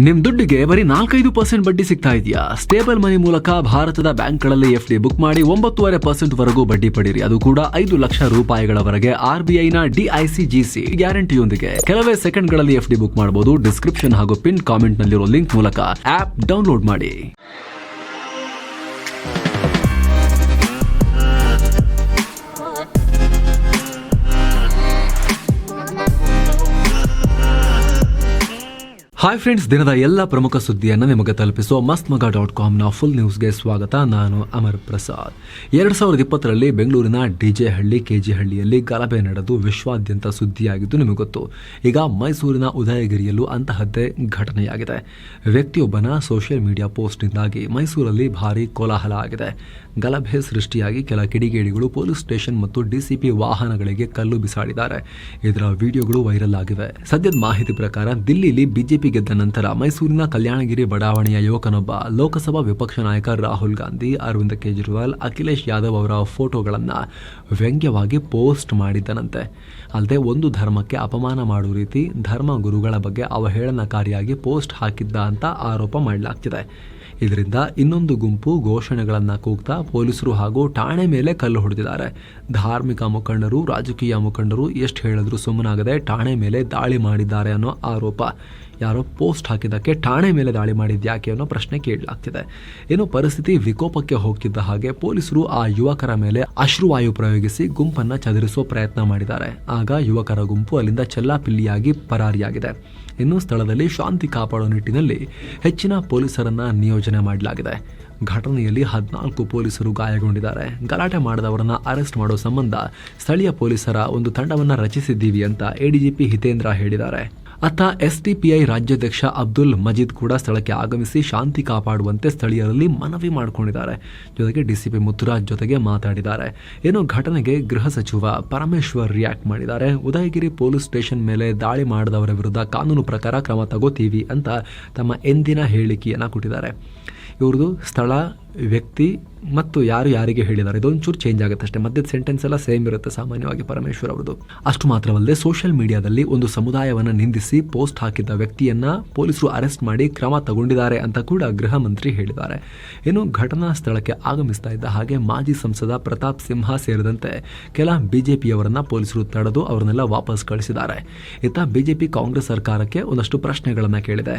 ನಿಮ್ ದುಡ್ಡಿಗೆ ಬರೀ 4-5% ಬಡ್ಡಿ ಸಿಗ್ತಾ ಇದೆಯಾ? ಸ್ಟೇಬಲ್ ಮನಿ ಮೂಲಕ ಭಾರತದ ಬ್ಯಾಂಕ್ಗಳಲ್ಲಿ ಎಫ್ಡಿ ಬುಕ್ ಮಾಡಿ 9.5% ವರೆಗೂ ಬಡ್ಡಿ ಪಡೀರಿ. ಅದು ಕೂಡ 5 ಲಕ್ಷ ರೂಪಾಯಿಗಳವರೆಗೆ RBIನ DICGC ಗ್ಯಾರಂಟಿಯೊಂದಿಗೆ. ಕೆಲವೇ ಸೆಕೆಂಡ್ಗಳಲ್ಲಿ ಎಫ್ಡಿ ಬುಕ್ ಮಾಡಬಹುದು. ಡಿಸ್ಕ್ರಿಪ್ಷನ್ ಹಾಗೂ ಪಿನ್ ಕಾಮೆಂಟ್ ನಲ್ಲಿರೋ ಲಿಂಕ್ ಮೂಲಕ ಆಪ್ ಡೌನ್ಲೋಡ್ ಮಾಡಿ. ಹಾಯ್ ಫ್ರೆಂಡ್ಸ್, ದಿನದ ಎಲ್ಲ ಪ್ರಮುಖ ಸುದ್ದಿಯನ್ನು ನಿಮಗೆ ತಲುಪಿಸುವ mastmaga.comನ ಫುಲ್ ನ್ಯೂಸ್ಗೆ ಸ್ವಾಗತ. ನಾನು ಅಮರ್ ಪ್ರಸಾದ್. 2020ರಲ್ಲಿ ಬೆಂಗಳೂರಿನ DJ ಹಳ್ಳಿ KG ಹಳ್ಳಿಯಲ್ಲಿ ಗಲಭೆ ನಡೆದು ವಿಶ್ವಾದ್ಯಂತ ಸುದ್ದಿಯಾಗಿದ್ದು ನಿಮಗೆ ಗೊತ್ತು. ಈಗ ಮೈಸೂರಿನ ಉದಯಗಿರಿಯಲ್ಲೂ ಅಂತಹದ್ದೇ ಘಟನೆಯಾಗಿದೆ. ವ್ಯಕ್ತಿಯೊಬ್ಬನ ಸೋಷಿಯಲ್ ಮೀಡಿಯಾ ಪೋಸ್ಟ್ನಿಂದಾಗಿ ಮೈಸೂರಲ್ಲಿ ಭಾರೀ ಕೋಲಾಹಲ ಆಗಿದೆ. ಗಲಭೆ ಸೃಷ್ಟಿಯಾಗಿ ಕೆಲ ಕಿಡಿಗೇಡಿಗಳು ಪೊಲೀಸ್ ಸ್ಟೇಷನ್ ಮತ್ತು DCP ವಾಹನಗಳಿಗೆ ಕಲ್ಲು ಬಿಸಾಡಿದ್ದಾರೆ. ಇದರ ವಿಡಿಯೋಗಳು ವೈರಲ್ ಆಗಿವೆ. ಸದ್ಯದ ಮಾಹಿತಿ ಪ್ರಕಾರ ದಿಲ್ಲಿಲಿ ಬಿಜೆಪಿ ಗೆದ್ದ ನಂತರ ಮೈಸೂರಿನ ಕಲ್ಯಾಣಗಿರಿ ಬಡಾವಣೆಯ ಯುವಕನೊಬ್ಬ ಲೋಕಸಭಾ ವಿಪಕ್ಷ ನಾಯಕ ರಾಹುಲ್ ಗಾಂಧಿ, ಅರವಿಂದ್ ಕೇಜ್ರಿವಾಲ್, ಅಖಿಲೇಶ್ ಯಾದವ್ ಅವರ ಫೋಟೋಗಳನ್ನು ವ್ಯಂಗ್ಯವಾಗಿ ಪೋಸ್ಟ್ ಮಾಡಿದ್ದನಂತೆ. ಅಲ್ಲದೆ ಒಂದು ಧರ್ಮಕ್ಕೆ ಅಪಮಾನ ಮಾಡುವ ರೀತಿ ಧರ್ಮ ಗುರುಗಳ ಬಗ್ಗೆ ಅವಹೇಳನಕಾರಿಯಾಗಿ ಪೋಸ್ಟ್ ಹಾಕಿದ್ದ ಅಂತ ಆರೋಪ ಮಾಡಲಾಗ್ತಿದೆ. ಇದರಿಂದ ಇನ್ನೊಂದು ಗುಂಪು ಘೋಷಣೆಗಳನ್ನು ಕೂಗ್ತಾ ಪೊಲೀಸರು ಹಾಗೂ ಠಾಣೆ ಮೇಲೆ ಕಲ್ಲು ಹೊಡೆದಿದ್ದಾರೆ. ಧಾರ್ಮಿಕ ಮುಖಂಡರು, ರಾಜಕೀಯ ಮುಖಂಡರು ಎಷ್ಟು ಹೇಳಿದ್ರು ಸುಮ್ಮನಾಗದೆ ಠಾಣೆ ಮೇಲೆ ದಾಳಿ ಮಾಡಿದ್ದಾರೆ ಅನ್ನೋ ಆರೋಪ. ಯಾರೋ ಪೋಸ್ಟ್ ಹಾಕಿದ್ದಕ್ಕೆ ಠಾಣೆ ಮೇಲೆ ದಾಳಿ ಮಾಡಿದ್ಯಾಕೆ ಅನ್ನೋ ಪ್ರಶ್ನೆ ಕೇಳಲಾಗ್ತಿದೆ. ಏನೋ ಪರಿಸ್ಥಿತಿ ವಿಕೋಪಕ್ಕೆ ಹೋಗ್ತಿದ್ದ ಹಾಗೆ ಪೊಲೀಸರು ಆ ಯುವಕರ ಮೇಲೆ ಅಶ್ರುವಾಯು ಪ್ರಯೋಗಿಸಿ ಗುಂಪನ್ನು ಚದುರಿಸುವ ಪ್ರಯತ್ನ ಮಾಡಿದ್ದಾರೆ. ಆಗ ಯುವಕರ ಗುಂಪು ಅಲ್ಲಿಂದ ಚೆಲ್ಲಾಪಿಲ್ಲಿಯಾಗಿ ಪರಾರಿಯಾಗಿದೆ. ಇನ್ನು ಸ್ಥಳದಲ್ಲಿ ಶಾಂತಿ ಕಾಪಾಡುವ ನಿಟ್ಟಿನಲ್ಲಿ ಹೆಚ್ಚಿನ ಪೊಲೀಸರನ್ನ ನಿಯೋಜನೆ ಮಾಡಲಾಗಿದೆ. ಘಟನೆಯಲ್ಲಿ 14 ಪೊಲೀಸರು ಗಾಯಗೊಂಡಿದ್ದಾರೆ. ಗಲಾಟೆ ಮಾಡಿದವರನ್ನ ಅರೆಸ್ಟ್ ಮಾಡೋ ಸಂಬಂಧ ಸ್ಥಳೀಯ ಪೊಲೀಸರ ಒಂದು ತಂಡವನ್ನು ರಚಿಸಿದ್ದೀವಿ ಅಂತ ADGP ಹಿತೇಂದ್ರ ಹೇಳಿದ್ದಾರೆ. ಅತ್ತ SDPI ರಾಜ್ಯಾಧ್ಯಕ್ಷ ಅಬ್ದುಲ್ ಮಜೀದ್ ಕೂಡ ಸ್ಥಳಕ್ಕೆ ಆಗಮಿಸಿ ಶಾಂತಿ ಕಾಪಾಡುವಂತೆ ಸ್ಥಳೀಯರಲ್ಲಿ ಮನವಿ ಮಾಡಿಕೊಂಡಿದ್ದಾರೆ. ಜೊತೆಗೆ DCP ಮುತ್ತುರಾಜ್ ಜೊತೆಗೆ ಮಾತಾಡಿದ್ದಾರೆ. ಏನೋ ಘಟನೆಗೆ ಗೃಹ ಸಚಿವ ಪರಮೇಶ್ವರ್ ರಿಯಾಕ್ಟ್ ಮಾಡಿದ್ದಾರೆ. ಉದಯಗಿರಿ ಪೊಲೀಸ್ ಸ್ಟೇಷನ್ ಮೇಲೆ ದಾಳಿ ಮಾಡಿದವರ ವಿರುದ್ಧ ಕಾನೂನು ಪ್ರಕಾರ ಕ್ರಮ ತಗೋತೀವಿ ಅಂತ ತಮ್ಮ ಎಂದಿನ ಹೇಳಿಕೆಯನ್ನು ಕೊಟ್ಟಿದ್ದಾರೆ. ಇವ್ರದ್ದು ಸ್ಥಳ, ವ್ಯಕ್ತಿ ಮತ್ತು ಯಾರಿಗೆ ಹೇಳಿದ್ದಾರೆ ಇದೊಂಚೂರು ಚೇಂಜ್ ಆಗುತ್ತೆ ಅಷ್ಟೇ. ಮಧ್ಯದ ಸೆಂಟೆನ್ಸ್ ಎಲ್ಲ ಸೇಮ್ ಇರುತ್ತೆ ಸಾಮಾನ್ಯವಾಗಿ ಪರಮೇಶ್ವರ್ ಅವ್ರದ್ದು. ಅಷ್ಟು ಮಾತ್ರವಲ್ಲದೆ ಸೋಷಿಯಲ್ ಮೀಡಿಯಾದಲ್ಲಿ ಒಂದು ಸಮುದಾಯವನ್ನು ನಿಂದಿಸಿ ಪೋಸ್ಟ್ ಹಾಕಿದ್ದ ವ್ಯಕ್ತಿಯನ್ನ ಪೊಲೀಸರು ಅರೆಸ್ಟ್ ಮಾಡಿ ಕ್ರಮ ತಗೊಂಡಿದ್ದಾರೆ ಅಂತ ಕೂಡ ಗೃಹ ಮಂತ್ರಿ ಹೇಳಿದ್ದಾರೆ. ಇನ್ನು ಘಟನಾ ಸ್ಥಳಕ್ಕೆ ಆಗಮಿಸ್ತಾ ಇದ್ದ ಹಾಗೆ ಮಾಜಿ ಸಂಸದ ಪ್ರತಾಪ್ ಸಿಂಹ ಸೇರಿದಂತೆ ಕೆಲ ಬಿಜೆಪಿಯವರನ್ನ ಪೊಲೀಸರು ತಡೆದು ಅವರನ್ನೆಲ್ಲ ವಾಪಸ್ ಕಳಿಸಿದ್ದಾರೆ. ಇತ್ತ ಬಿಜೆಪಿ ಕಾಂಗ್ರೆಸ್ ಸರ್ಕಾರಕ್ಕೆ ಒಂದಷ್ಟು ಪ್ರಶ್ನೆಗಳನ್ನ ಕೇಳಿದೆ.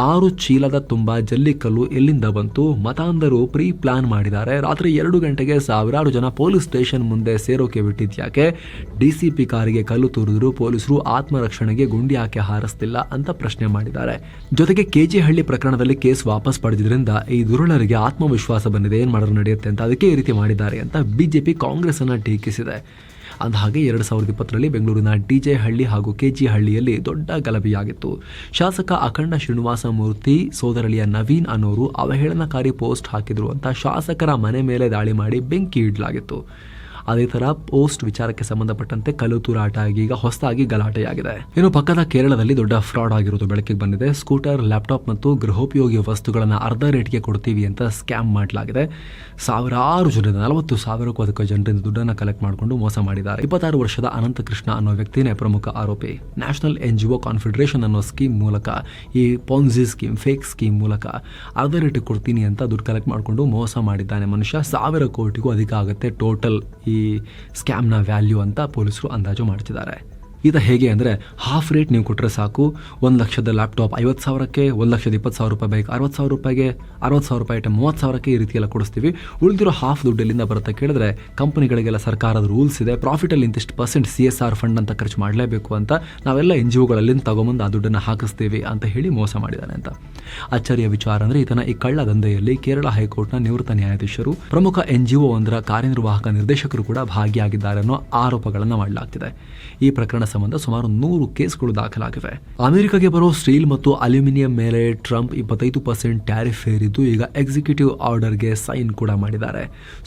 6 ಚೀಲದ ತುಂಬಾ ಜಲ್ಲಿಕಲ್ಲು ಎಲ್ಲಿಂದ ಬಂತು? ಮತಾಂಧರು ಪ್ರೀ ಪ್ಲಾನ್ ಮಾಡಿದ್ದಾರೆ. ರಾತ್ರಿ 2 ಗಂಟೆಗೆ ಸಾವಿರಾರು ಜನ ಪೊಲೀಸ್ ಸ್ಟೇಷನ್ ಮುಂದೆ ಸೇರೋಕೆ ಬಿಟ್ಟಿದ್ಯಾಕೆ? DCP ಕಾರಿಗೆ ಕಲ್ಲು ತೂರಿದ್ರು ಪೊಲೀಸರು ಆತ್ಮರಕ್ಷಣೆಗೆ ಗುಂಡಿ ಯಾಕೆ ಹಾರಿಸ್ತಿಲ್ಲ ಅಂತ ಪ್ರಶ್ನೆ ಮಾಡಿದ್ದಾರೆ. ಜೊತೆಗೆ KG ಹಳ್ಳಿ ಪ್ರಕರಣದಲ್ಲಿ ಕೇಸ್ ವಾಪಸ್ ಪಡೆದಿದ್ರಿಂದ ಈ ದುರುಳರಿಗೆ ಆತ್ಮವಿಶ್ವಾಸ ಬಂದಿದೆ, ಏನ್ ಮಾಡೋದು ನಡೆಯುತ್ತೆ ಅಂತ, ಅದಕ್ಕೆ ಈ ರೀತಿ ಮಾಡಿದ್ದಾರೆ ಅಂತ ಬಿಜೆಪಿ ಕಾಂಗ್ರೆಸ್ ಅನ್ನ ಟೀಕಿಸಿದೆ. ಅಂದಹಾಗೆ 2020ರಲ್ಲಿ ಬೆಂಗಳೂರಿನ DJ ಹಳ್ಳಿ ಹಾಗೂ KG ಹಳ್ಳಿಯಲ್ಲಿ ದೊಡ್ಡ ಗಲಭೆಯಾಗಿತ್ತು. ಶಾಸಕ ಅಖಂಡ ಶ್ರೀನಿವಾಸ ಮೂರ್ತಿ ಸೋದರಳಿಯ ನವೀನ್ ಅನ್ನೋರು ಅವಹೇಳನಕಾರಿ ಪೋಸ್ಟ್ ಹಾಕಿದ್ರು ಅಂತ ಶಾಸಕರ ಮನೆ ಮೇಲೆ ದಾಳಿ ಮಾಡಿ ಬೆಂಕಿ ಇಡಲಾಗಿತ್ತು. ಅದೇ ತರ ಪೋಸ್ಟ್ ವಿಚಾರಕ್ಕೆ ಸಂಬಂಧಪಟ್ಟಂತೆ ಕಲ್ಲು ತೂರಾಟ ಆಗಿ ಈಗ ಹೊಸದಾಗಿ ಗಲಾಟೆಯಾಗಿದೆ. ಇನ್ನು ಪಕ್ಕದ ಕೇರಳದಲ್ಲಿ ದೊಡ್ಡ ಫ್ರಾಡ್ ಆಗಿರೋದು ಬೆಳಕಿಗೆ ಬಂದಿದೆ. ಸ್ಕೂಟರ್, ಲ್ಯಾಪ್ಟಾಪ್ ಮತ್ತು ಗೃಹೋಪಯೋಗಿ ವಸ್ತುಗಳನ್ನು ಅರ್ಧ ರೇಟ್ಗೆ ಕೊಡ್ತೀವಿ ಅಂತ ಸ್ಕ್ಯಾಮ್ ಮಾಡಲಾಗಿದೆ. ಸಾವಿರಾರು ಜನರಿಂದ 40,000ಕ್ಕೂ ಅಧಿಕ ಜನರಿಂದ ದುಡ್ಡನ್ನು ಕಲೆಕ್ಟ್ ಮಾಡಿಕೊಂಡು ಮೋಸ ಮಾಡಿದ್ದಾರೆ. 26 ವರ್ಷದ ಅನಂತ ಕೃಷ್ಣ ಅನ್ನೋ ವ್ಯಕ್ತಿನೇ ಪ್ರಮುಖ ಆರೋಪಿ. ನ್ಯಾಷನಲ್ NGO ಕಾನ್ಫೆಡರೇಷನ್ ಅನ್ನೋ ಸ್ಕೀಮ್ ಮೂಲಕ, ಈ ಪೊನ್ಜಿ ಸ್ಕೀಮ್, ಫೇಕ್ ಸ್ಕೀಮ್ ಮೂಲಕ ಅರ್ಧ ರೇಟಿಗೆ ಕೊಡ್ತೀನಿ ಅಂತ ದುಡ್ಡು ಕಲೆಕ್ಟ್ ಮಾಡಿಕೊಂಡು ಮೋಸ ಮಾಡಿದ್ದಾನೆ ಮನುಷ್ಯ. 1,000 ಕೋಟಿಗೂ ಅಧಿಕ ಆಗುತ್ತೆ ಟೋಟಲ್ ಈ ಸ್ಕ್ಯಾಮ್ನ ವ್ಯಾಲ್ಯೂ ಅಂತ ಪೊಲೀಸರು ಅಂದಾಜು ಮಾಡ್ತಿದ್ದಾರೆ. ಇದು ಹೇಗೆ ಅಂದರೆ, ಹಾಫ್ ರೇಟ್ ನೀವು ಕೊಟ್ಟರೆ ಸಾಕು. 1 ಲಕ್ಷದ ಲ್ಯಾಪ್ಟಾಪ್ 50,000ಕ್ಕೆ, 1,20,000 ರೂಪಾಯಿ ಬೈಕ್ 60,000 ರೂಪಾಯಿಗೆ, 60,000 ರೂಪಾಯಿ ಐಟಮ್ 30,000ಕ್ಕೆ ಈ ರೀತಿ ಎಲ್ಲ ಕೊಡಿಸ್ತೀವಿ. ಉಳಿದಿರೋ ಹಾಫ್ ದುಡ್ಡೆಲ್ಲಿಂದ ಬರುತ್ತೆ ಕೇಳಿದ್ರೆ, ಕಂಪನಿಗಳಿಗೆಲ್ಲ ಸರ್ಕಾರದ ರೂಲ್ಸ್ ಇದೆ, ಪ್ರಾಫಿಟಲ್ಲಿ ಇಂತಿಷ್ಟು % CSR ಫಂಡ್ ಅಂತ ಖರ್ಚು ಮಾಡಲೇಬೇಕು ಅಂತ ನಾವೆಲ್ಲ NGOಗಳಲ್ಲಿಂದ ತಗೊಂಬಂದು ಆ ದುಡ್ಡನ್ನು ಹಾಕಿಸ್ತೀವಿ ಅಂತ ಹೇಳಿ ಮೋಸ ಮಾಡಿದ್ದಾನೆ ಅಂತ. ಅಚ್ಚರಿಯ ವಿಚಾರ ಅಂದರೆ, ಈತನ ಈ ಕಳ್ಳ ದಂಧೆಯಲ್ಲಿ ಕೇರಳ ಹೈಕೋರ್ಟ್ನ ನಿವೃತ್ತ ನ್ಯಾಯಾಧೀಶರು, ಪ್ರಮುಖ NGO ಒಂದರ ಕಾರ್ಯನಿರ್ವಾಹಕ ನಿರ್ದೇಶಕರು ಕೂಡ ಭಾಗಿಯಾಗಿದ್ದಾರೆ ಅನ್ನೋ ಆರೋಪಗಳನ್ನು ಮಾಡಲಾಗ್ತಿದೆ. ಈ ಪ್ರಕರಣ ಸಂಬಂಧ ಸುಮಾರು 100 ಕೇಸ್ಗಳು ದಾಖಲಾಗಿವೆ. ಅಮೆರಿಕಗೆ ಬರೋ ಸ್ಟೀಲ್ ಮತ್ತು ಅಲ್ಯೂಮಿನಿಯಂ ಮೇಲೆ ಟ್ರಂಪ್ 25% ಟ್ಯಾರಿಫ್ ಹೇರಿದ್ದು ಈಗ ಎಕ್ಸಿಕ್ಯೂಟಿವ್ ಆರ್ಡರ್ಗೆ ಸೈನ್ ಕೂಡ ಮಾಡಿದ್ದಾರೆ.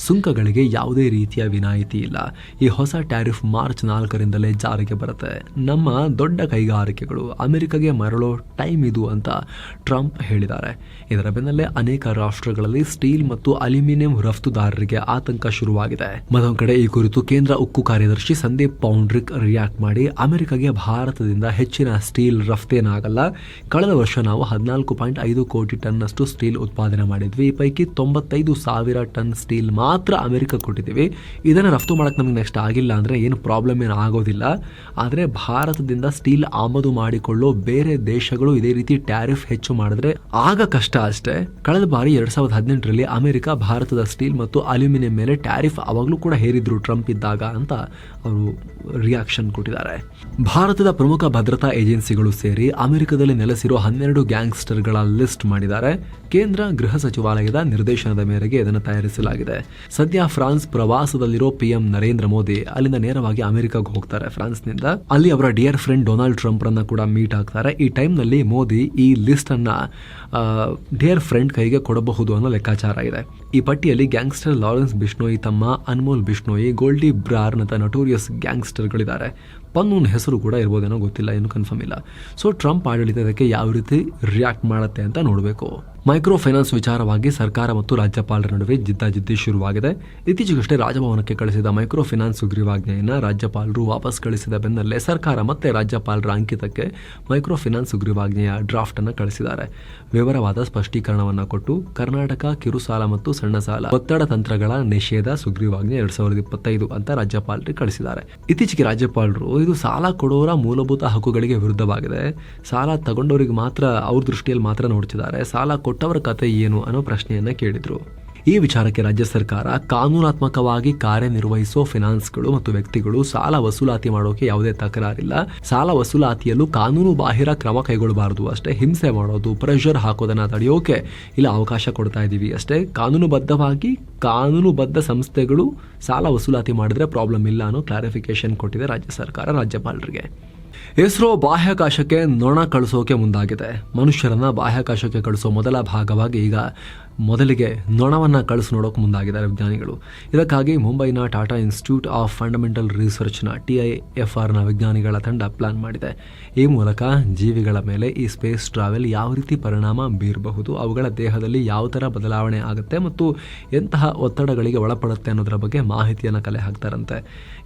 ಸುಂಕಗಳಿಗೆ ಯಾವುದೇ ರೀತಿಯ ವಿನಾಯಿತಿ ಇಲ್ಲ. ಈ ಹೊಸ ಟ್ಯಾರಿಫ್ ಮಾರ್ಚ್ 4ರಿಂದಲೇ ಜಾರಿಗೆ ಬರುತ್ತೆ. ನಮ್ಮ ದೊಡ್ಡ ಕೈಗಾರಿಕೆಗಳು ಅಮೆರಿಕಗೆ ಮರಳೋ ಟೈಮ್ ಇದು ಅಂತ ಟ್ರಂಪ್ ಹೇಳಿದ್ದಾರೆ. ಇದರ ಬೆನ್ನಲ್ಲೇ ಅನೇಕ ರಾಷ್ಟ್ರಗಳಲ್ಲಿ ಸ್ಟೀಲ್ ಮತ್ತು ಅಲ್ಯೂಮಿನಿಯಂ ರಫ್ತುದಾರರಿಗೆ ಆತಂಕ ಶುರುವಾಗಿದೆ. ಮತ್ತೊಂದು ಕಡೆ ಈ ಕುರಿತು ಕೇಂದ್ರ ಉಕ್ಕು ಕಾರ್ಯದರ್ಶಿ ಸಂದೀಪ್ ಪೌಂಡ್ರಿಕ್ ರಿಯಾಕ್ಟ್ ಮಾಡಿ ಅಮೆರಿಕಾಗೆ ಭಾರತದಿಂದ ಹೆಚ್ಚಿನ ಸ್ಟೀಲ್ ರಫ್ತೇನಾಗಲ್ಲ. ಕಳೆದ ವರ್ಷ ನಾವು 14.5 ಕೋಟಿ ಟನ್ನಷ್ಟು ಸ್ಟೀಲ್ ಉತ್ಪಾದನೆ ಮಾಡಿದ್ವಿ. ಈ ಪೈಕಿ 95,000 ಟನ್ ಸ್ಟೀಲ್ ಮಾತ್ರ ಅಮೆರಿಕ ಕೊಟ್ಟಿದ್ದೀವಿ. ಇದನ್ನು ರಫ್ತು ಮಾಡಕ್ಕೆ ನಮಗೆ ನೆಕ್ಸ್ಟ್ ಆಗಿಲ್ಲ ಅಂದರೆ ಏನು ಪ್ರಾಬ್ಲಮ್ ಏನು ಆಗೋದಿಲ್ಲ. ಆದರೆ ಭಾರತದಿಂದ ಸ್ಟೀಲ್ ಆಮದು ಮಾಡಿಕೊಳ್ಳೋ ಬೇರೆ ದೇಶಗಳು ಇದೇ ರೀತಿ ಟ್ಯಾರಿಫ್ ಹೆಚ್ಚು ಮಾಡಿದ್ರೆ ಆಗ ಕಷ್ಟ ಅಷ್ಟೇ. ಕಳೆದ ಬಾರಿ 2018ರಲ್ಲಿ ಅಮೆರಿಕ ಭಾರತದ ಸ್ಟೀಲ್ ಮತ್ತು ಅಲ್ಯೂಮಿನಿಯಂ ಮೇಲೆ ಟ್ಯಾರಿಫ್ ಅವಾಗಲೂ ಕೂಡ ಹೇರಿದ್ರು ಟ್ರಂಪ್ ಇದ್ದಾಗ ಅಂತ ಅವರು ರಿಯಾಕ್ಷನ್ ಕೊಟ್ಟಿದ್ದಾರೆ. ಭಾರತದ ಪ್ರಮುಖ ಭದ್ರತಾ ಏಜೆನ್ಸಿಗಳು ಸೇರಿ ಅಮೆರಿಕದಲ್ಲಿ ನೆಲೆಸಿರೋ 12 ಗ್ಯಾಂಗ್ಸ್ಟರ್ಗಳ ಲಿಸ್ಟ್ ಮಾಡಿದ್ದಾರೆ. ಕೇಂದ್ರ ಗೃಹ ಸಚಿವಾಲಯದ ನಿರ್ದೇಶನದ ಮೇರೆಗೆ ಇದನ್ನು ತಯಾರಿಸಲಾಗಿದೆ. ಸದ್ಯ ಫ್ರಾನ್ಸ್ ಪ್ರವಾಸದಲ್ಲಿರೋ PM ನರೇಂದ್ರ ಮೋದಿ ಅಲ್ಲಿಂದ ನೇರವಾಗಿ ಅಮೆರಿಕಕ್ಕೆ ಹೋಗ್ತಾರೆ. ಫ್ರಾನ್ಸ್ನಿಂದ ಅಲ್ಲಿ ಅವರ ಡಿಯರ್ ಫ್ರೆಂಡ್ ಡೊನಾಲ್ಡ್ ಟ್ರಂಪ್ ರನ್ನ ಕೂಡ ಮೀಟ್ ಆಗ್ತಾರೆ. ಈ ಟೈಮ್ನಲ್ಲಿ ಮೋದಿ ಈ ಲಿಸ್ಟ್ ಅನ್ನ ಡಿಯರ್ ಫ್ರೆಂಡ್ ಕೈಗೆ ಕೊಡಬಹುದು ಅನ್ನೋ ಲೆಕ್ಕಾಚಾರ ಇದೆ. ಈ ಪಟ್ಟಿಯಲ್ಲಿ ಗ್ಯಾಂಗ್ಸ್ಟರ್ ಲಾರೆನ್ಸ್ ಬಿಷ್ಣೋಯಿ ತಮ್ಮ ಅನ್ಮೋಲ್ ಬಿಷ್ಣೋಯಿ, ಗೋಲ್ಡಿ ಬ್ರಾರ್ ನಂತ ನಟೋರಿಯಸ್ ಗ್ಯಾಂಗ್ಸ್ಟರ್ಗಳಿದ್ದಾರೆ. ಪನ್ನೂನ್ ಹೆಸರು ಕೂಡ ಇರ್ಬೋದೇನೋ ಗೊತ್ತಿಲ್ಲ, ಏನು ಕನ್ಫರ್ಮ್ ಇಲ್ಲ. ಸೊ ಟ್ರಂಪ್ ಆಡಳಿತ ಇದಕ್ಕೆ ಯಾವ ರೀತಿ ರಿಯಾಕ್ಟ್ ಮಾಡುತ್ತೆ ಅಂತ ನೋಡಬೇಕು. ಮೈಕ್ರೋ ಫೈನಾನ್ಸ್ ವಿಚಾರವಾಗಿ ಸರ್ಕಾರ ಮತ್ತು ರಾಜ್ಯಪಾಲರ ನಡುವೆ ಜಿದ್ದಾಜಿದ್ದಿ ಶುರುವಾಗಿದೆ. ಇತ್ತೀಚೆಗಷ್ಟೇ ರಾಜಭವನಕ್ಕೆ ಕಳಿಸಿದ ಮೈಕ್ರೋ ಫೈನಾನ್ಸ್ ಸುಗ್ರೀವಾಜ್ಞೆಯನ್ನು ರಾಜ್ಯಪಾಲರು ವಾಪಸ್ ಕಳಿಸಿದ ಬೆನ್ನಲ್ಲೇ ಸರ್ಕಾರ ಮತ್ತೆ ರಾಜ್ಯಪಾಲರ ಅಂಕಿತಕ್ಕೆ ಮೈಕ್ರೋ ಫೈನಾನ್ಸ್ ಸುಗ್ರೀವಾಜ್ಞೆಯ ಡ್ರಾಫ್ಟ್ ಅನ್ನು ಕಳಿಸಿದ್ದಾರೆ. ವಿವರವಾದ ಸ್ಪಷ್ಟೀಕರಣವನ್ನು ಕೊಟ್ಟು ಕರ್ನಾಟಕ ಕಿರುಸಾಲ ಮತ್ತು ಸಣ್ಣ ಸಾಲ ಒತ್ತಡ ತಂತ್ರಗಳ ನಿಷೇಧ ಸುಗ್ರೀವಾಜ್ಞೆ 2025 ಅಂತ ರಾಜ್ಯಪಾಲರಿಗೆ ಕಳಿಸಿದ್ದಾರೆ. ಇತ್ತೀಚೆಗೆ ರಾಜ್ಯಪಾಲರು ಇದು ಸಾಲ ಕೊಡೋರ ಮೂಲಭೂತ ಹಕ್ಕುಗಳಿಗೆ ವಿರುದ್ಧವಾಗಿದೆ, ಸಾಲ ತಗೊಂಡವರಿಗೆ ಮಾತ್ರ ಅವ್ರ ದೃಷ್ಟಿಯಲ್ಲಿ ಮಾತ್ರ ನೋಡ್ತಿದ್ದಾರೆ, ಸಾಲ ಕೊಟ್ಟವರ ಕತೆ ಏನು ಅನ್ನೋ ಪ್ರಶ್ನೆಯನ್ನ ಕೇಳಿದ್ರು. ಈ ವಿಚಾರಕ್ಕೆ ರಾಜ್ಯ ಸರ್ಕಾರ ಕಾನೂನಾತ್ಮಕವಾಗಿ ಕಾರ್ಯನಿರ್ವಹಿಸೋ ಫೈನಾನ್ಸ್ಗಳು ಮತ್ತು ವ್ಯಕ್ತಿಗಳು ಸಾಲ ವಸೂಲಾತಿ ಮಾಡೋಕೆ ಯಾವುದೇ ತಕರಾರಿಲ್ಲ. ಸಾಲ ವಸೂಲಾತಿಯಲ್ಲೂ ಕಾನೂನು ಬಾಹಿರ ಕ್ರಮ ಕೈಗೊಳ್ಳಬಾರದು ಅಷ್ಟೇ. ಹಿಂಸೆ ಮಾಡೋದು, ಪ್ರೆಷರ್ ಹಾಕೋದನ್ನ ತಡೆಯೋಕೆ ಇಲ್ಲ ಅವಕಾಶ ಕೊಡ್ತಾ ಇದ್ದೀವಿ ಅಷ್ಟೇ. ಕಾನೂನುಬದ್ಧ ಸಂಸ್ಥೆಗಳು ಸಾಲ ವಸೂಲಾತಿ ಮಾಡಿದ್ರೆ ಪ್ರಾಬ್ಲಮ್ ಇಲ್ಲ ಅನ್ನೋ ಕ್ಲಾರಿಫಿಕೇಶನ್ ಕೊಟ್ಟಿದೆ ರಾಜ್ಯ ಸರ್ಕಾರ ರಾಜ್ಯಪಾಲರಿಗೆ. ಇಸ್ರೋ ಬಾಹ್ಯಾಕಾಶಕ್ಕೆ ನೊಣ ಕಳಿಸೋಕೆ ಮುಂದಾಗಿದೆ. ಮನುಷ್ಯರನ್ನ ಬಾಹ್ಯಾಕಾಶಕ್ಕೆ ಕಳಿಸೋ ಮೊದಲ ಭಾಗವಾಗಿ ಈಗ ಮೊದಲಿಗೆ ನೊಣವನ್ನು ಕಳಿಸಿ ನೋಡೋಕೆ ಮುಂದಾಗಿದ್ದಾರೆ ವಿಜ್ಞಾನಿಗಳು. ಇದಕ್ಕಾಗಿ ಮುಂಬೈನ ಟಾಟಾ ಇನ್ಸ್ಟಿಟ್ಯೂಟ್ ಆಫ್ ಫಂಡಮೆಂಟಲ್ ರಿಸರ್ಚ್ನ TIFRನ ವಿಜ್ಞಾನಿಗಳ ತಂಡ ಪ್ಲಾನ್ ಮಾಡಿದೆ. ಈ ಮೂಲಕ ಜೀವಿಗಳ ಮೇಲೆ ಈ ಸ್ಪೇಸ್ ಟ್ರಾವೆಲ್ ಯಾವ ರೀತಿ ಪರಿಣಾಮ ಬೀರಬಹುದು, ಅವುಗಳ ದೇಹದಲ್ಲಿ ಯಾವ ಥರ ಬದಲಾವಣೆ ಆಗುತ್ತೆ ಮತ್ತು ಎಂತಹ ಒತ್ತಡಗಳಿಗೆ ಒಳಪಡುತ್ತೆ ಅನ್ನೋದರ ಬಗ್ಗೆ ಮಾಹಿತಿಯನ್ನು ಕಲೆ ಹಾಕ್ತಾರಂತೆ.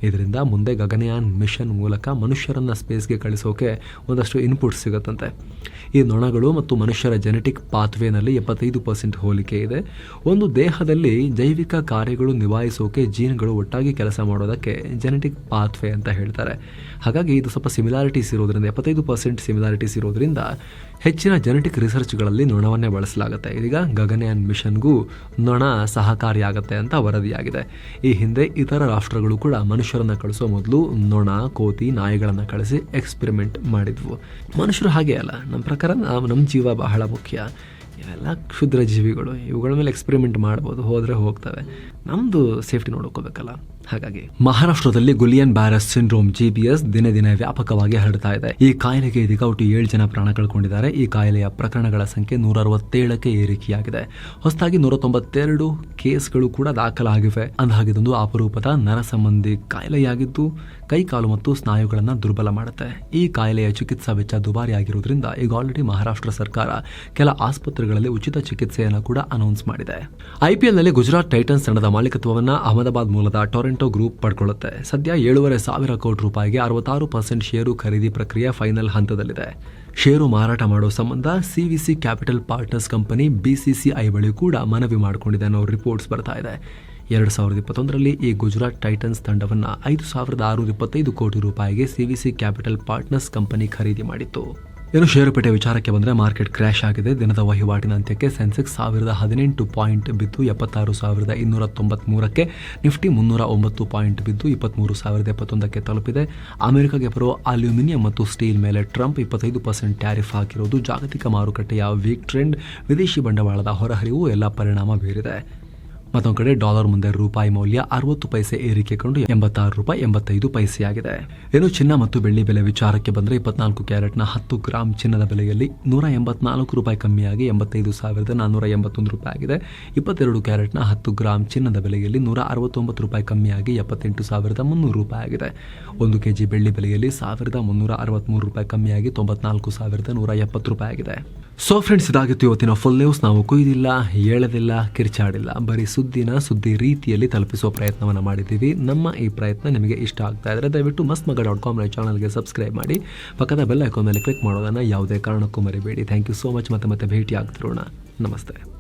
ಇದರಿಂದ ಮುಂದೆ ಗಗನಯಾನ್ ಮಿಷನ್ ಮೂಲಕ ಮನುಷ್ಯರನ್ನ ಸ್ಪೇಸ್ಗೆ ಕಳಿಸೋಕೆ ಒಂದಷ್ಟು ಇನ್ಪುಟ್ ಸಿಗುತ್ತಂತೆ. ಈ ನೊಣಗಳು ಮತ್ತು ಮನುಷ್ಯರ ಜೆನೆಟಿಕ್ ಪಾತ್ವೇನಲ್ಲಿ 75% ಹೋಲಿಕೆ ಇದೆ. ಒಂದು ದೇಹದಲ್ಲಿ ಜೈವಿಕ ಕಾರ್ಯಗಳು ನಿಭಾಯಿಸೋಕೆ ಜೀನ್ಗಳು ಒಟ್ಟಾಗಿ ಕೆಲಸ ಮಾಡೋದಕ್ಕೆ ಜೆನೆಟಿಕ್ ಪಾತ್ವೇ ಅಂತ ಹೇಳ್ತಾರೆ. ಹಾಗಾಗಿ ಇದು ಸ್ವಲ್ಪ ಸಿಮಿಲಾರಿಟೀಸ್ ಇರೋದ್ರಿಂದ 75% ಸಿಮಿಲಾರಿಟೀಸ್ ಇರೋದ್ರಿಂದ ಹೆಚ್ಚಿನ ಜೆನೆಟಿಕ್ ರಿಸರ್ಚ್ಗಳಲ್ಲಿ ನೊಣವನ್ನೇ ಬಳಸಲಾಗುತ್ತೆ. ಇದೀಗ ಗಗನಯಾನ್ ಮಿಷನ್ಗೂ ನೊಣ ಸಹಕಾರಿಯಾಗುತ್ತೆ ಅಂತ ವರದಿಯಾಗಿದೆ. ಈ ಹಿಂದೆ ಇತರ ರಾಷ್ಟ್ರಗಳು ಕೂಡ ಮನುಷ್ಯರನ್ನ ಕಳಿಸೋ ಮೊದಲು ನೊಣ, ಕೋತಿ, ನಾಯಿಗಳನ್ನು ಕಳಿಸಿ ಎಕ್ಸ್ಪೆರಿಮೆಂಟ್ ಮಾಡಿದ್ವು. ಮನುಷ್ಯರು ಹಾಗೆ ಅಲ್ಲ, ನಮ್ಮ ಪ್ರಕಾರ ನಮ್ಮ ಜೀವ ಬಹಳ ಮುಖ್ಯ. ಇವೆಲ್ಲ ಕ್ಷುದ್ರ ಜೀವಿಗಳು, ಇವುಗಳ ಮೇಲೆ ಎಕ್ಸ್ಪೆರಿಮೆಂಟ್ ಮಾಡ್ಬೋದು, ಹೋದರೆ ಹೋಗ್ತವೆ. ನಮ್ಮದು ಸೇಫ್ಟಿ ನೋಡ್ಕೋಬೇಕಲ್ಲ. ಹಾಗಾಗಿ ಮಹಾರಾಷ್ಟ್ರದಲ್ಲಿ ಗುಲಿಯನ್ ಬ್ಯಾರಸ್ ಸಿಂಡ್ರೋಮ್ GBS ದಿನೇ ದಿನೇ ವ್ಯಾಪಕವಾಗಿ ಹರಡ್ತಾ ಇದೆ. ಈ ಕಾಯಿಲೆಗೆ ಇದೀಗ ಒಟ್ಟು 7 ಜನ ಪ್ರಾಣ ಕಳ್ಕೊಂಡಿದ್ದಾರೆ. ಈ ಕಾಯಿಲೆಯ ಪ್ರಕರಣಗಳ ಸಂಖ್ಯೆ 167ಕ್ಕೆ ಏರಿಕೆಯಾಗಿದೆ. ಹೊಸದಾಗಿ 192 ಕೇಸ್ಗಳು ಕೂಡ ದಾಖಲಾಗಿವೆ. ಅಂದಹಾಗಿದೊಂದು ಅಪರೂಪದ ನರಸಂಬಂಧಿ ಕಾಯಿಲೆಯಾಗಿದ್ದು ಕೈಕಾಲು ಮತ್ತು ಸ್ನಾಯುಗಳನ್ನು ದುರ್ಬಲ ಮಾಡುತ್ತೆ. ಈ ಕಾಯಿಲೆಯ ಚಿಕಿತ್ಸಾ ವೆಚ್ಚ ದುಬಾರಿಯಾಗಿರುವುದರಿಂದ ಈಗ ಆಲ್ರೆಡಿ ಮಹಾರಾಷ್ಟ್ರ ಸರ್ಕಾರ ಕೆಲ ಆಸ್ಪತ್ರೆಗಳಲ್ಲಿ ಉಚಿತ ಚಿಕಿತ್ಸೆಯನ್ನು ಕೂಡ ಅನೌನ್ಸ್ ಮಾಡಿದೆ. IPLನಲ್ಲಿ ಗುಜರಾತ್ ಟೈಟನ್ಸ್ ತಂಡದ ಮಾಲೀಕತ್ವವನ್ನು ಅಹಮದಾಬಾದ್ ಮೂಲದ ಟೊರೆಂಟೊ ಗ್ರೂಪ್ ಪಡ್ಕೊಳ್ಳುತ್ತೆ. ಸದ್ಯ 7,500 ಕೋಟಿ ರೂಪಾಯಿಗೆ 66% ಷೇರು ಖರೀದಿ ಪ್ರಕ್ರಿಯೆ ಫೈನಲ್ ಹಂತದಲ್ಲಿದೆ. ಷೇರು ಮಾರಾಟ ಮಾಡೋ ಸಂಬಂಧ CVC capital partners company BCCI ಬಳಿ ಕೂಡ ಮನವಿ ಮಾಡಿಕೊಂಡಿದೆ ಅನ್ನೋ ರಿಪೋರ್ಟ್ಸ್ ಬರ್ತಾ ಇದೆ. 2021ರಲ್ಲಿ ಈ ಗುಜರಾತ್ ಟೈಟನ್ಸ್ ತಂಡವನ್ನು 5,625 ಕೋಟಿ ರೂಪಾಯಿಗೆ CVC ಕ್ಯಾಪಿಟಲ್ ಪಾರ್ಟ್ನರ್ಸ್ ಕಂಪನಿ ಖರೀದಿ ಮಾಡಿತ್ತು. ಇನ್ನು ಷೇರುಪೇಟೆ ವಿಚಾರಕ್ಕೆ ಬಂದರೆ ಮಾರ್ಕೆಟ್ ಕ್ರ್ಯಾಶ್ ಆಗಿದೆ. ದಿನದ ವಹಿವಾಟಿನ ಅಂತ್ಯಕ್ಕೆ ಸೆನ್ಸೆಕ್ಸ್ 1018 ಪಾಯಿಂಟ್ ಬಿದ್ದು 76,293ಕ್ಕೆ, ನಿಫ್ಟಿ 309 ಪಾಯಿಂಟ್ ಬಿದ್ದು 23,071ಕ್ಕೆ ತಲುಪಿದೆ. ಅಮೆರಿಕಾಗೆ ಬರೋ ಅಲ್ಯೂಮಿನಿಯಂ ಮತ್ತು ಸ್ಟೀಲ್ ಮೇಲೆ ಟ್ರಂಪ್ 25% ಟ್ಯಾರಿಫ್ ಹಾಕಿರೋದು ಜಾಗತಿಕ ಮಾರುಕಟ್ಟೆಯ ವೀಕ್ ಟ್ರೆಂಡ್, ವಿದೇಶಿ ಬಂಡವಾಳದ ಹೊರಹರಿವು ಎಲ್ಲ ಪರಿಣಾಮ ಬೀರಿದೆ. ಮತ್ತೊಂದು ಕಡೆ ಡಾಲರ್ ಮುಂದೆ ರೂಪಾಯಿ ಮೌಲ್ಯ 60 ಪೈಸೆ ಏರಿಕೆ ಕಂಡು 86 ರೂಪಾಯಿ 85 ಪೈಸೆಯಾಗಿದೆ. ಇನ್ನು ಚಿನ್ನ ಮತ್ತು ಬೆಳ್ಳಿ ಬೆಲೆ ವಿಚಾರಕ್ಕೆ ಬಂದರೆ 24 ಕ್ಯಾರೆಟ್ನ 10 ಗ್ರಾಂ ಚಿನ್ನದ ಬೆಲೆಯಲ್ಲಿ 184 ರೂಪಾಯಿ ಕಮ್ಮಿಯಾಗಿ 85,481 ರೂಪಾಯಿ ಆಗಿದೆ. 22 ಕ್ಯಾರೆಟ್ನ 10 ಗ್ರಾಂ ಚಿನ್ನದ ಬೆಲೆಯಲ್ಲಿ 169 ರೂಪಾಯಿ ಕಮ್ಮಿಯಾಗಿ 78,300 ರೂಪಾಯಿ ಆಗಿದೆ. 1 ಕೆಜಿ ಬೆಳ್ಳಿ ಬೆಲೆಯಲ್ಲಿ 1,363 ರೂಪಾಯಿ ಕಮ್ಮಿಯಾಗಿ 94,170 ರೂಪಾಯಿ ಆಗಿದೆ. ಸೊ ಫ್ರೆಂಡ್ಸ್, ಇದಾಗಿತ್ತು ಇವತ್ತಿನ ಫುಲ್ ನ್ಯೂಸ್. ನಾವು ಕೊಯ್ದಿಲ್ಲ, ಹೇಳೋದಿಲ್ಲ, ಕಿರ್ಚಾಡಿಲ್ಲ, ಬರೀ ಸುದ್ದಿ ರೀತಿಯಲ್ಲಿ ತಲುಪಿಸುವ ಪ್ರಯತ್ನವನ್ನು ಮಾಡಿದ್ದೀವಿ. ನಮ್ಮ ಈ ಪ್ರಯತ್ನ ನಿಮಗೆ ಇಷ್ಟ ಆಗ್ತಾ ಇದ್ದರೆ ದಯವಿಟ್ಟು mastmagga.com ಚಾನಲ್ಗೆ ಸಬ್ಸ್ಕ್ರೈಬ್ ಮಾಡಿ, ಪಕ್ಕದ ಬೆಲ್ ಐಕಾನ್ ಮೇಲೆ ಕ್ಲಿಕ್ ಮಾಡೋದನ್ನು ಯಾವುದೇ ಕಾರಣಕ್ಕೂ ಮರಿಬೇಡಿ. Thank you so much. ಮತ್ತೆ ಭೇಟಿ ಆಗ್ತಿರೋಣ. ನಮಸ್ತೆ.